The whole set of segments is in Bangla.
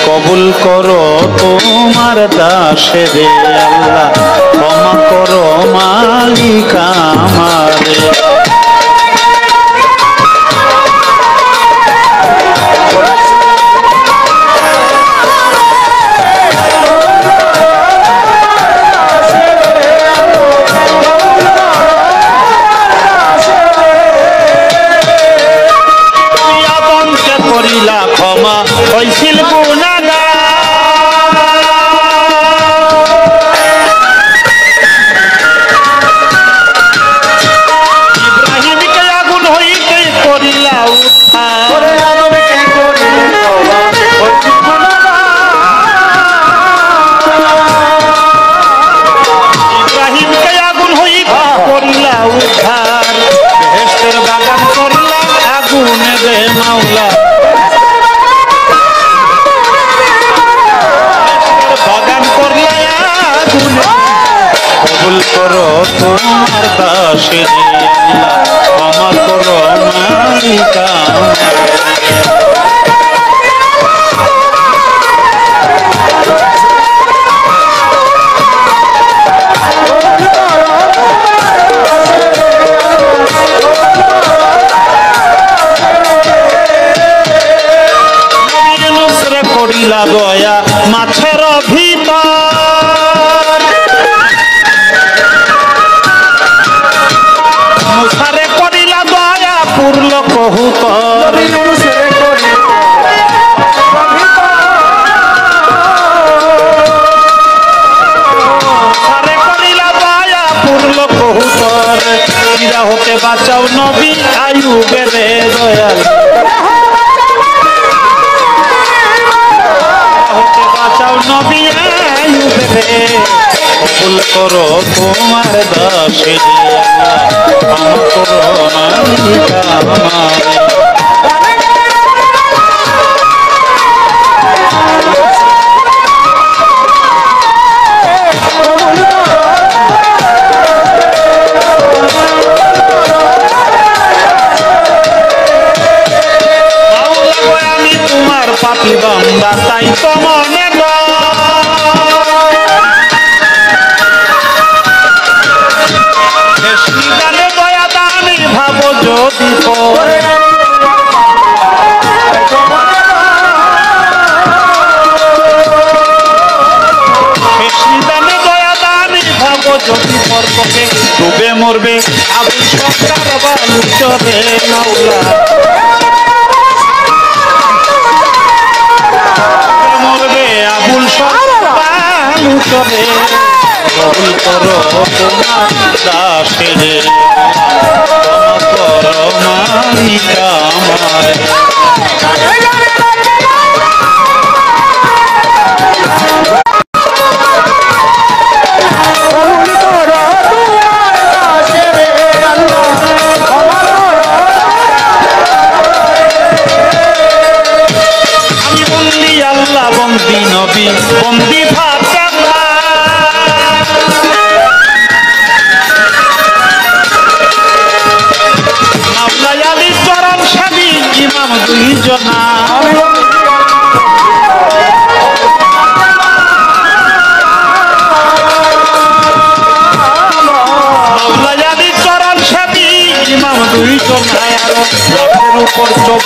কবুল করো তোমার দাসের আল্লাহ, ক্ষমা করো মালিক আমারে। করিলা ক্ষমা হইছিল ইব্রাহিমকে আগুন হইতে করিলা উদ্ধার, ইব্রাহিমকে আগুন হইতে করিলা উদ্ধার, বেহেশতের বাগান করিলা আগুনে দে মাওলা, বাগান করলা আগুনে। কবুল করো তোমার দাসের আল্লাহ, ক্ষমা করো মালিক আমারে। করিলা দয়া মাছের ভিতর, মুসারে করিলা দয়া পুরল কহুতর, মুসারে করিলা দয়া পুরল কহুতর, ইরা হতে বাঁচাও নবী আইয়ুবের দয়াল, বাঁচাও নবী আইয়ুবের। কবুল করো তোমার দাসের আল্লাহ, ক্ষমা করো মালিক আমারে। আমি তোমার পাপী বান্দা তাই তো মনে দয়া দানি ভাবো যদি দয়া দানি ভাবো যদি পর্বতে ডুবে মরবে আবু সরকার বালু চরে মাওলা, মরবে আবুল সরকার বালু চরে। কবুল করো তোমার দাসের ক্ষমা করো মালিক আমারে। আমি বন্দি আল্লাহ, বন্দি নবী, বন্দি ভাত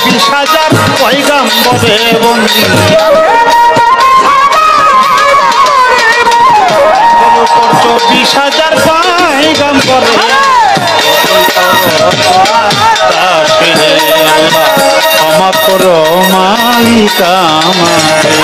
20,000 পয়গাম্বরে বন্দী, 20,000 পয়গাম্বরে ক্ষমা করো মালিক আমারে।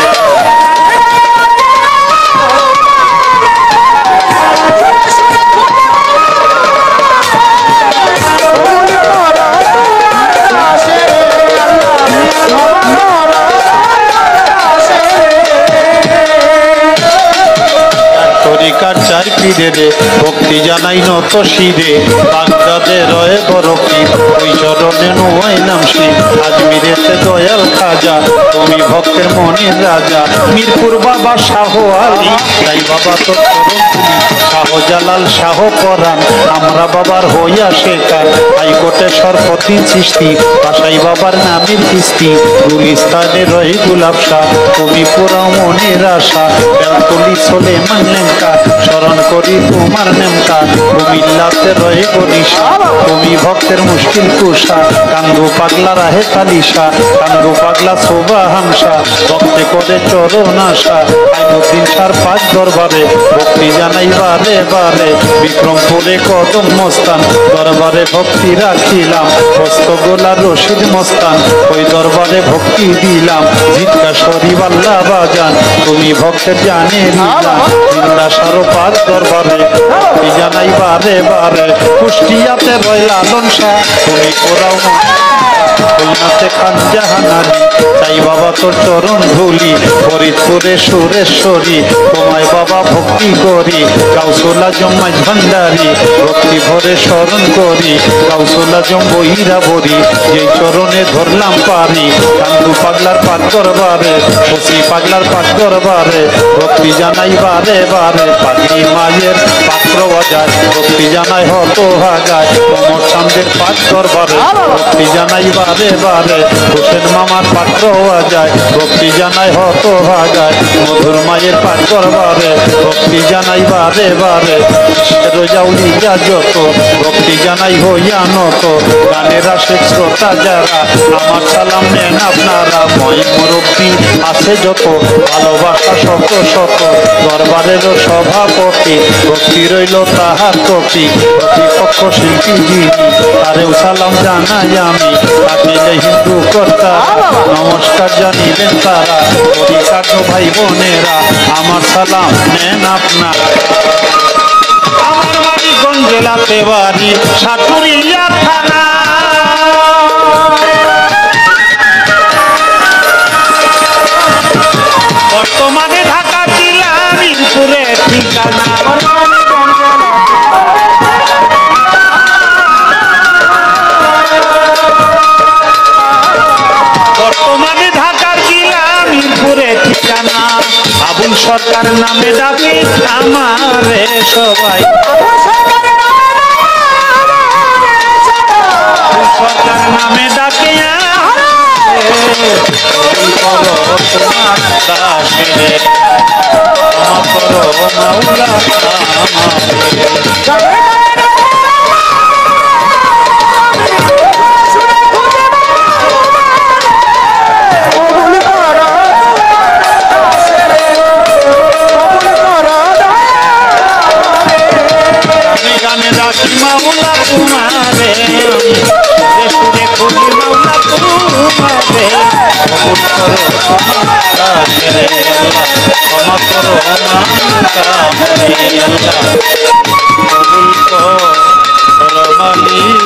চার পীরে রে ভক্তি জানাই নত শিরে, বাগদাদে রয়ে বড় পীর ওই চরণে নোয়াই নাম শিব, আজমিরেতে দয়াল খাজা তুমি ভক্তের মনের রাজা, মিরপুর বাবা শাহ আলী তাই বাবা তোর চরণ তুলি, শাহজালাল শাহ পরাণ আমরা বাবার হইয়া শেখা, হাইকোর্টে সরপতি চিস্তি বাসাই বাবার নামের কিস্তি, গুলিস্তানে রয়ে গুলাব শাহ তুমি পুরা মনের আশা, বেলতলি চলে মানলেঙ্কা স্মরণ করি তোমার নেমকা, কুমিল্লাতে রয়ে গরিষা তুমি ভক্তের মুশকিল কুষা, কান্দু পাগলা রাহে তালিশা কান্দু পাগলা শোভা হাংসা, ভক্তে করে চরণ আশা আইনুদ্দিন সার 5 দরবারে ভক্তি জানাই বারে বারে, বিক্রমপুরে কদম মস্তান দরবারে ভক্তি রাখিলাম, হস্তগোলা রশিদ মস্তান ওই দরবারে ভক্তি দিলাম, জিৎকা শরীফ আল্লাহ বাজান তুমি ভক্তের জানে নিলাম, জিন্দা সারো 5 দরবারে ভক্তি জানাই বারে বারে, কুষ্টিয়াতে রয় লালন শাহ তুমি কোরাও খুলনাতে খান জাহানারি তাই বাবা তোর চরণ ধুলি, ফরিদপুরে সুরেশ্বরী তোমায় বাবা ভক্তি করি, গাউসুল আজম মাঝ ভান্ডারি ভক্তি ভরে স্মরণ করি, গাউসুল আজম বহিরা ভরি যেই চরণে ধরলাম পারি, কান্দু পাগলার 5 দরবারে শশী পাগলার 5 দরবারে ভক্তি জানাই বারে বারে, পাগলি মায়ের পাত্র বাজায় ভক্তি জানাই হত হাগায়, কোমর চাঁদের 5 দরবারে ভক্তি জানাই বারে বারে, হোসেন মামার পাত্র বাজায় ভক্তি জানাই হত ভাগায়, মধুর মায়ের 5 দরবারে ভক্তি জানাই বারে বারে, রোজাউলিয়া যত ভক্তি জানাই হইয়া নত, গানের আশেক শ্রোতা যারা আমার সালাম নেন আপনারা, ময় মুরব্বী আছে যত ভালোবাসা শত শত, দরবারেরও সভাপতি ভক্তি রইল তাহার কপি, প্রতিপক্ষ শিল্পী যিনি তারেও সালাম জানাই আমি, থাকিলে হিন্দু কর্তা নমস্কার জানিলেন তারা, পরিকার্য ভাই বোনেরা আমার সালাম নেন আপনারা। আমার মানিকগঞ্জ জেলাতে বাড়ি সাটুরিয়া থানা, বর্তমানে ঢাকা জেলা মিরপুরে ঠিকানা, বর্তমানে ঢাকার জেলা মিরপুরে ঠিকানা, আবুল সরকার নামে ডাকে আমারে সবাই, সরকার নামে ডাকে তোমার দাসে ক্ষমা করো মাওলা আমারে। গানে ডাকি মাওলা তোমারে, সুরে খুঁজি মাওলা তোমারে, কবুল করো ক্ষমা করো কবুল করো মালিক।